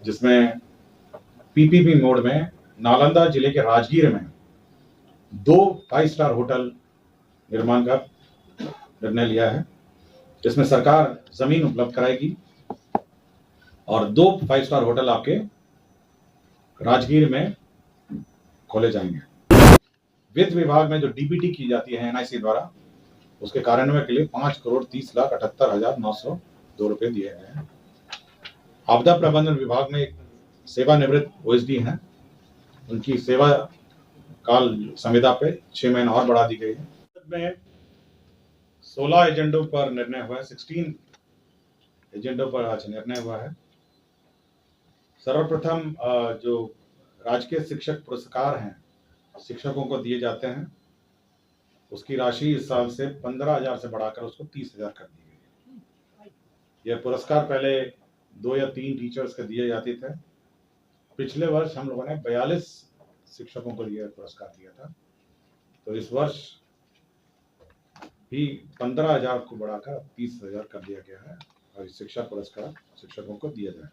जिसमें PPP mode में नालंदा जिले के राजगीर में 2 5 स्टार होटल निर्माण का निर्णय लिया है, जिसमें सरकार जमीन उपलब्ध कराएगी और 2 5 स्टार होटल आपके राजगीर में खोले जाएंगे। वित्त विभाग में जो डीबीटी की जाती है एनआईसी द्वारा, उसके कार्यान्वयन के लिए 5,30,78,902 रुपए दिए गए हैं। आपदा प्रबंधन विभाग में एक सेवानिवृत्त ओएसडी हैं, उनकी सेवा काल संविदा पे 6 महीने और बढ़ा दी गई है। में 16 एजेंडों पर निर्णय हुआ है, 16 एजेंडों पर आज निर्णय हुआ है। सर्वप्रथम जो राजकीय शिक्षक पुरस्कार हैं, शिक्षकों को दिए जाते हैं, उसकी राशि इस साल से 15,000 से बढ़ाकर उसको 30,000 कर दी गई है। यह पुरस्कार पहले 2 या 3 टीचर्स को दिए जाते थे। पिछले वर्ष हम लोगों ने 42 शिक्षकों को यह पुरस्कार दिया था, तो इस वर्ष भी 15,000 को बढ़ाकर 30,000 कर दिया गया है और शिक्षा पुरस्कार शिक्षकों को दिया जाए।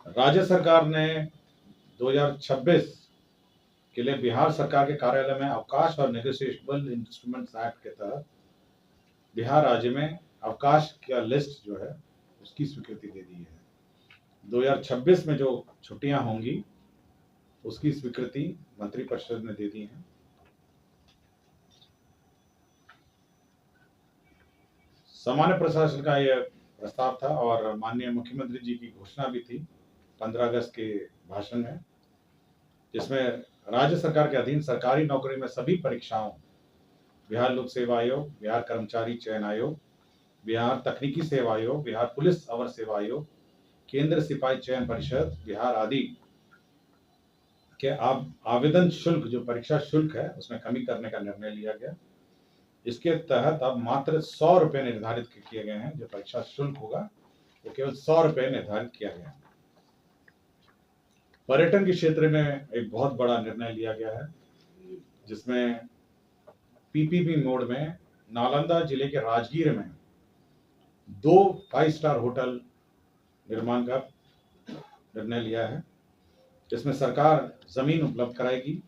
राज्य सरकार ने 2026 के लिए बिहार सरकार के कार्यालय में अवकाश और नेगोशिएबल इंस्ट्रूमेंट्स एक्ट के तहत बिहार राज्य में अवकाश का लिस्ट जो है उसकी स्वीकृति दे दी है। 2026 में जो छुट्टियां होंगी उसकी स्वीकृति मंत्रिपरिषद ने दे दी है। सामान्य प्रशासन का यह प्रस्ताव था और माननीय मुख्यमंत्री जी की घोषणा भी थी 15 अगस्त के भाषण में, जिसमें राज्य सरकार के अधीन सरकारी नौकरी में सभी परीक्षाओं, बिहार लोक सेवा आयोग, बिहार कर्मचारी चयन आयोग, बिहार तकनीकी सेवा आयोग, बिहार पुलिस अवर सेवा आयोग, केंद्र सिपाही चयन परिषद, बिहार आदि के आवेदन शुल्क, जो परीक्षा शुल्क है, उसमें कमी करने का निर्णय लिया गया। इसके तहत अब मात्र 100 रुपए निर्धारित किए गए हैं। जो परीक्षा शुल्क होगा वो केवल 100 रुपए निर्धारित किया गया है। पर्यटन के क्षेत्र में एक बहुत बड़ा निर्णय लिया गया है, जिसमें पीपीपी मोड में नालंदा जिले के राजगीर में 2 5 स्टार होटल निर्माण का निर्णय लिया है, जिसमें सरकार जमीन उपलब्ध कराएगी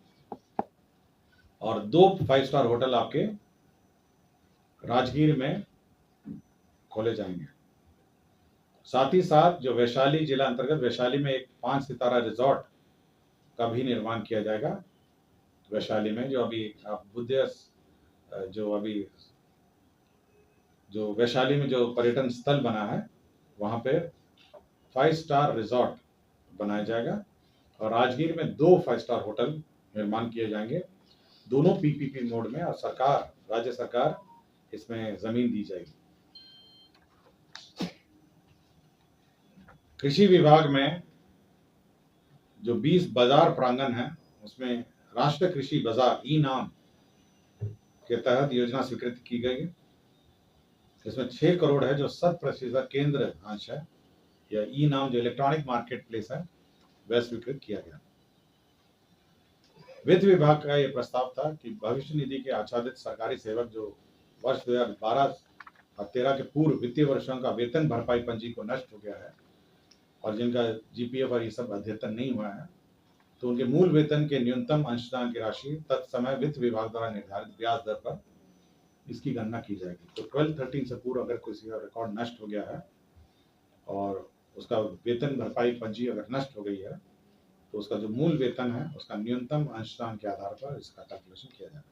और 2 5 स्टार होटल आपके राजगीर में खोले जाएंगे। साथ ही साथ जो वैशाली जिला अंतर्गत वैशाली में एक 5 सितारा रिजॉर्ट का भी निर्माण किया जाएगा। वैशाली में जो अभी जो वैशाली में जो पर्यटन स्थल बना है, वहां पे 5 स्टार रिजॉर्ट बनाया जाएगा और राजगीर में 2 5 स्टार होटल निर्माण किए जाएंगे, दोनों पीपीपी मोड में, और राज्य सरकार इसमें जमीन दी जाएगी। कृषि विभाग में जो 20 बाजार प्रांगण है, उसमें राष्ट्रीय कृषि बाजार ई नाम के तहत योजना स्वीकृत की गई है। इसमें 6 करोड़ है जो 100% केंद्र अंश है, या ई नाम जो इलेक्ट्रॉनिक मार्केट प्लेस है वह स्वीकृत किया गया। वित्त विभाग का यह प्रस्ताव था कि भविष्य निधि के आच्छादित सरकारी सेवक जो वर्ष 2012 और 13 के पूर्व वित्तीय वर्षों का वेतन भरपाई पंजी को नष्ट हो गया है और जिनका जीपीएफ और ये सब अद्यतन नहीं हुआ है, तो उनके मूल वेतन के न्यूनतम अंशदान की राशि तत्समय वित्त विभाग द्वारा निर्धारित ब्याज दर पर इसकी गणना की जाएगी। तो 12-13 से पूर्व अगर किसी का रिकॉर्ड नष्ट हो गया है और उसका वेतन भरपाई पंजी अगर नष्ट हो गई है, तो उसका जो मूल वेतन है उसका न्यूनतम अंशदान के आधार पर इसका कैलकुलेशन किया जाएगा।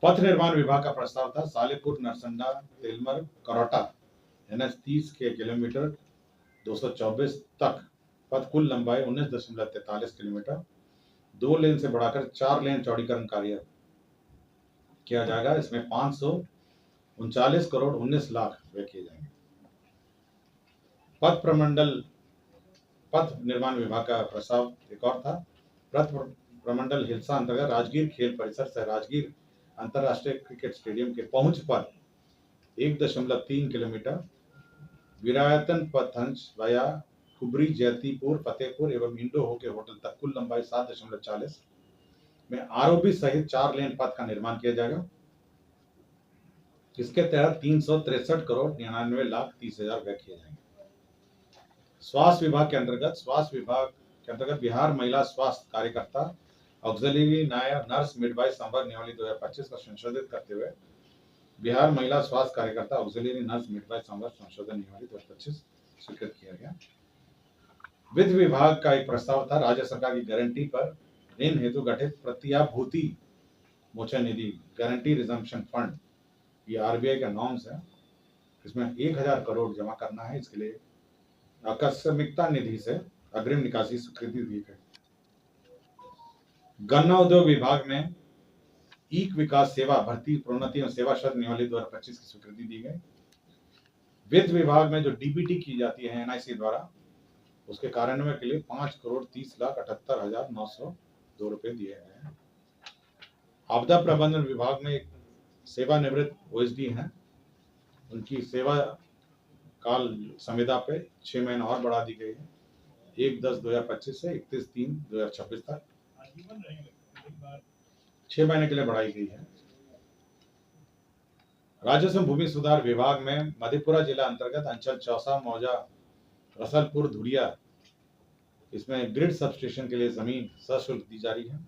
पथ निर्माण विभाग का प्रस्ताव था सालेपुर नरसंडा तेलमर करौटा NH 30 के किलोमीटर 224 तक पथ कुल लंबाई 19.43 किलोमीटर 2 लेन से बढ़ाकर 4 लेन चौड़ीकरण कार्य किया जाएगा। इसमें 539 करोड़ 19 लाख व्यय किए जाएंगे। पथ निर्माण विभाग का प्रस्ताव एक और था। पथ प्रमंडल हिलसा अंतर्गत राजगीर खेल परिसर से राजगीर अंतरराष्ट्रीय क्रिकेट स्टेडियम के पहुंच पर 1.3 किलोमीटर विरायतन पथ अंश वाया कुबरी जैतीपुर फतेहपुर एवं इंडो होके होटल तक कुल लंबाई 7.40 में आरओबी सहित 4 लेन पथ का निर्माण किया जाएगा। जिसके तहत 363,99,30,000 व्यय किए जाएंगे। स्वास्थ्य विभाग के अंतर्गत बिहार महिला स्वास्थ्य कार्यकर्ता ऑक्सिलरी नर्स मिडवाइफ संवर्ग नियमावली 2025 को संशोधित करते हुए बिहार महिला स्वास्थ्य कार्यकर्ता ऑक्सिलरी नर्स मिडवाइफ संवर्ग संशोधन नियमावली 2025 स्वीकृत किया गया। वित्त विभाग का एक प्रस्ताव था राज्य सरकार की गारंटी पर ऋण हेतु गठित प्रत्याभूति मोचन निधि गारंटी रिजम्पशन फंड, ये आरबीआई का नॉर्म्स है। इसमें 1,000 करोड़ जमा करना है। इसके लिए आकस्मिकता निधि से अग्रिम निकासी स्वीकृति दी गई। गन्ना उद्योग विभाग में ईक विकास सेवा भर्ती प्रोन्नति एवं सेवा शर्त नियमावली 2025 की स्वीकृति दी गई। वित्त विभाग में जो डीबीटी की जाती है एनआईसी द्वारा, उसके कार्यान्वयन के लिए 5,30,78,902 रुपए दिए गए हैं। आपदा प्रबंधन विभाग में एक सेवानिवृत्त ओएसडी हैं, उनकी सेवा काल संविदा पे 6 महीने और बढ़ा दी गई है, 1/10/2025 से 31/3/2026 तक 6 महीने के लिए बढ़ाई गई है। राजस्व भूमि सुधार विभाग में मधेपुरा जिला अंतर्गत अंचल चौसा मौजा रसलपुर धुरिया, इसमें ग्रिड सबस्टेशन के लिए जमीन सशुल्क दी जा रही है।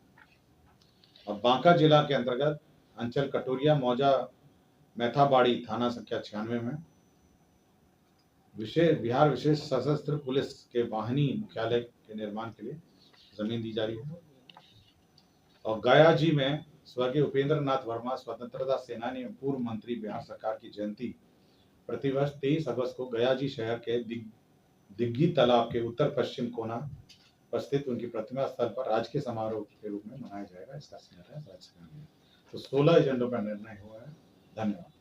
और बांका जिला के अंतर्गत अंचल कटोरिया मौजा मैथाबाड़ी थाना संख्या 96 में बिहार विशेष सशस्त्र पुलिस के वाहिनी मुख्यालय के निर्माण के लिए जमीन दी जा रही है। और गया जी में स्वर्गीय उपेंद्र नाथ वर्मा स्वतंत्रता सेनानी एवं पूर्व मंत्री बिहार सरकार की जयंती प्रतिवर्ष 23 अगस्त को गया जी शहर के दिग्गी तालाब के उत्तर पश्चिम कोना पर स्थित उनकी प्रतिमा स्थल पर राजकीय समारोह के रूप में मनाया जाएगा। इसका निर्णय राज्य सरकार ने तो 16 एजेंडों पर निर्णय हुआ है। धन्यवाद।